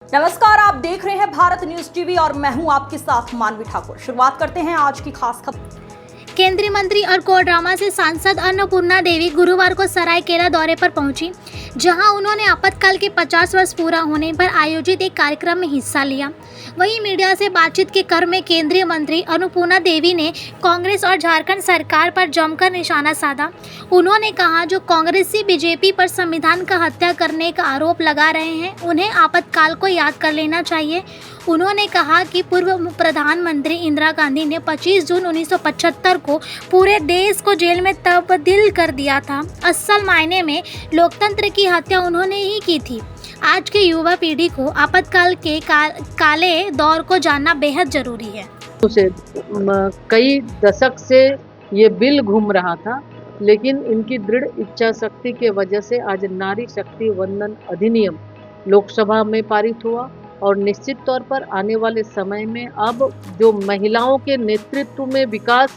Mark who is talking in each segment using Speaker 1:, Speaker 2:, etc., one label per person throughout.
Speaker 1: नमस्कार, आप देख रहे हैं भारत न्यूज टीवी और मैं हूं आपके साथ मानवी ठाकुर। शुरुआत करते हैं आज की खास खबर।
Speaker 2: केंद्रीय मंत्री और कोडरमा से सांसद अन्नपूर्णा देवी गुरुवार को सरायकेला दौरे पर पहुंची, जहां उन्होंने आपातकाल के 50 वर्ष पूरा होने पर आयोजित एक कार्यक्रम में हिस्सा लिया। वहीं मीडिया से बातचीत के क्रम में केंद्रीय मंत्री अन्नपूर्णा देवी ने कांग्रेस और झारखंड सरकार पर जमकर निशाना साधा। उन्होंने कहा, जो कांग्रेसी बीजेपी पर संविधान का हत्या करने का आरोप लगा रहे हैं, उन्हें आपातकाल को याद कर लेना चाहिए। उन्होंने कहा कि पूर्व प्रधानमंत्री इंदिरा गांधी ने 25 जून 1975 को पूरे देश को जेल में तब्दील कर दिया था। असल मायने में लोकतंत्र की हत्या उन्होंने ही की थी। आज के युवा पीढ़ी को आपातकाल के काले दौर को जानना बेहद जरूरी है।
Speaker 3: कई दशक से ये बिल घूम रहा था, लेकिन इनकी दृढ़ इच्छा शक्ति के वजह से आज नारी शक्ति वंदन अधिनियम लोकसभा में पारित हुआ और निश्चित तौर पर आने वाले समय में अब जो महिलाओं के नेतृत्व में विकास,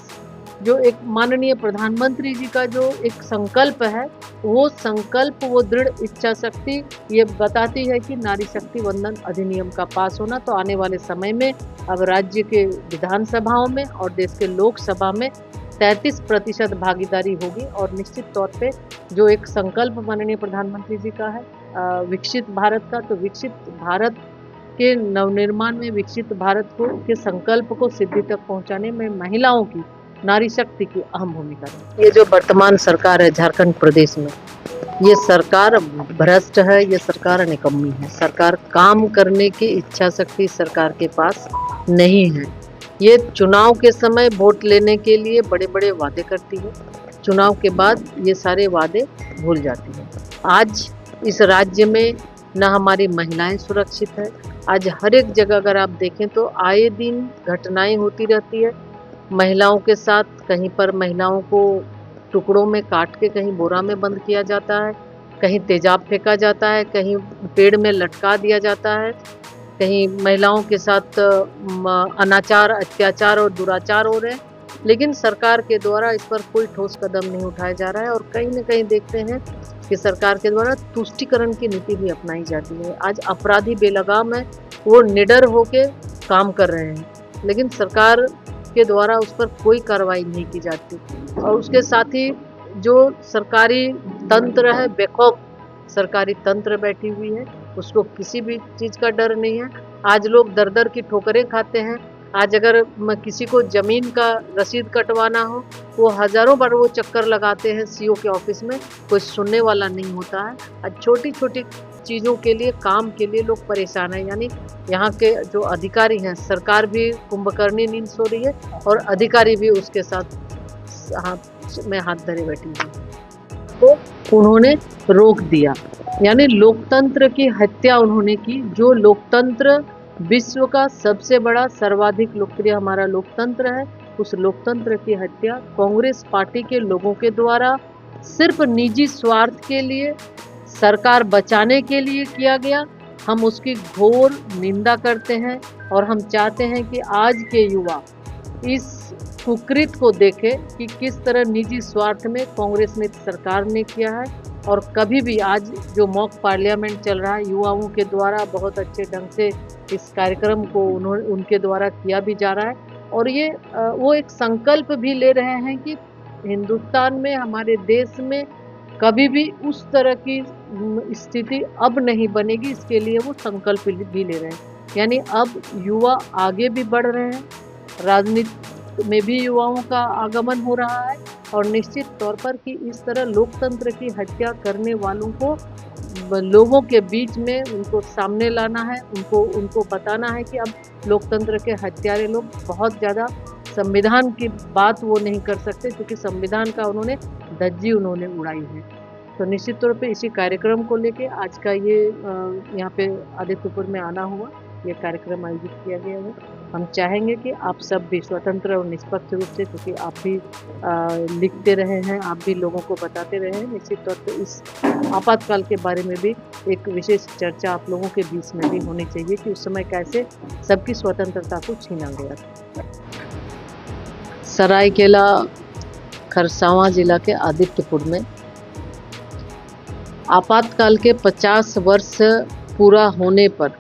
Speaker 3: जो एक माननीय प्रधानमंत्री जी का जो एक संकल्प है, वो संकल्प, वो दृढ़ इच्छा शक्ति ये बताती है कि नारी शक्ति वंदन अधिनियम का पास होना तो आने वाले समय में अब राज्य के विधानसभाओं में और देश के लोकसभा में 33% भागीदारी होगी। और निश्चित तौर पे जो एक संकल्प माननीय प्रधानमंत्री जी का है विकसित भारत का, तो विकसित भारत के नवनिर्माण में, विकसित भारत को के संकल्प को सिद्धि तक पहुंचाने में महिलाओं की, नारी शक्ति की अहम भूमिका है। ये जो वर्तमान सरकार है झारखंड प्रदेश में, ये सरकार भ्रष्ट है, ये सरकार निकम्मी है। सरकार काम करने की इच्छा शक्ति सरकार के पास नहीं है। ये चुनाव के समय वोट लेने के लिए बड़े बड़े वादे करती है, चुनाव के बाद ये सारे वादे भूल जाती है। आज इस राज्य में न हमारी महिलाएं सुरक्षित है। आज हर एक जगह अगर आप देखें तो आए दिन घटनाएं होती रहती है महिलाओं के साथ। कहीं पर महिलाओं को टुकड़ों में काट के कहीं बोरा में बंद किया जाता है, कहीं तेजाब फेंका जाता है, कहीं पेड़ में लटका दिया जाता है, कहीं महिलाओं के साथ अनाचार, अत्याचार और दुराचार हो रहे हैं। लेकिन सरकार के द्वारा इस पर कोई ठोस कदम नहीं उठाया जा रहा है और कहीं न कहीं देखते हैं कि सरकार के द्वारा तुष्टीकरण की नीति भी अपनाई जाती है। आज अपराधी बेलगाम है, वो निडर होके काम कर रहे हैं, लेकिन सरकार के द्वारा उस पर कोई कार्रवाई नहीं की जाती। और उसके साथ ही जो सरकारी तंत्र है, बेखौफ सरकारी तंत्र बैठी हुई है, उसको किसी भी चीज़ का डर नहीं है। आज लोग दर दर की ठोकरें खाते हैं। आज अगर किसी को ज़मीन का रसीद कटवाना हो, वो हज़ारों बार वो चक्कर लगाते हैं सीओ के ऑफिस में, कोई सुनने वाला नहीं होता है। आज छोटी छोटी चीज़ों के लिए, काम के लिए लोग परेशान हैं। यानी यहाँ के जो अधिकारी हैं, सरकार भी कुंभकर्णी नींद सो रही है और अधिकारी भी उसके साथ हाथ धरे बैठी है। तो उन्होंने रोक दिया, यानी लोकतंत्र की हत्या उन्होंने की। जो लोकतंत्र विश्व का सबसे बड़ा, सर्वाधिक लोकप्रिय हमारा लोकतंत्र है, उस लोकतंत्र की हत्या कांग्रेस पार्टी के लोगों के द्वारा सिर्फ निजी स्वार्थ के लिए, सरकार बचाने के लिए किया गया। हम उसकी घोर निंदा करते हैं और हम चाहते हैं कि आज के युवा इस कुकृत को देखें कि किस तरह निजी स्वार्थ में कांग्रेस ने, सरकार ने किया है। और कभी भी आज जो मॉक पार्लियामेंट चल रहा है, युवाओं के द्वारा बहुत अच्छे ढंग से इस कार्यक्रम को उनके द्वारा किया भी जा रहा है। और ये वो एक संकल्प भी ले रहे हैं कि हिंदुस्तान में, हमारे देश में कभी भी उस तरह की स्थिति अब नहीं बनेगी, इसके लिए वो संकल्प भी ले रहे हैं। यानी अब युवा आगे भी बढ़ रहे हैं, राजनीति में भी युवाओं का आगमन हो रहा है। और निश्चित तौर पर कि इस तरह लोकतंत्र की हत्या करने वालों को लोगों के बीच में उनको सामने लाना है, उनको बताना है कि अब लोकतंत्र के हत्यारे लोग बहुत ज़्यादा, संविधान की बात वो नहीं कर सकते, क्योंकि संविधान का धज्जी उन्होंने उड़ाई है। तो निश्चित तौर पे इसी कार्यक्रम को लेके आज का ये यहाँ पे आदित्यपुर में आना हुआ, ये कार्यक्रम आयोजित किया गया है। हम चाहेंगे कि आप सब भी स्वतंत्र और निष्पक्ष रूप से, क्योंकि आप भी लिखते रहे हैं, आप भी लोगों को बताते रहे हैं, निश्चित तौर पे इस आपातकाल के बारे में भी एक विशेष चर्चा आप लोगों के बीच में भी होनी चाहिए कि उस समय कैसे सबकी स्वतंत्रता को छीना गया था। सरायकेला खरसावां जिला के आदित्यपुर में आपातकाल के 50 वर्ष पूरा होने पर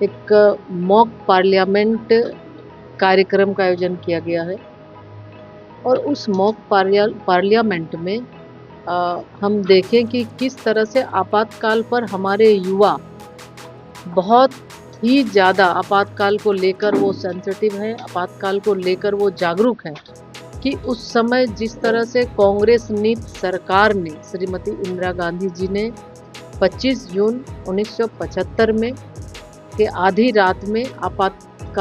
Speaker 3: एक मॉक पार्लियामेंट कार्यक्रम का आयोजन किया गया है और उस मॉक पार्लियामेंट में हम देखें कि किस तरह से आपातकाल पर हमारे युवा बहुत ही ज़्यादा आपातकाल को लेकर वो सेंसिटिव हैं, आपातकाल को लेकर वो जागरूक हैं कि उस समय जिस तरह से कांग्रेस नीति सरकार ने श्रीमती इंदिरा गांधी जी ने 25 जून 1975 में के आधी रात में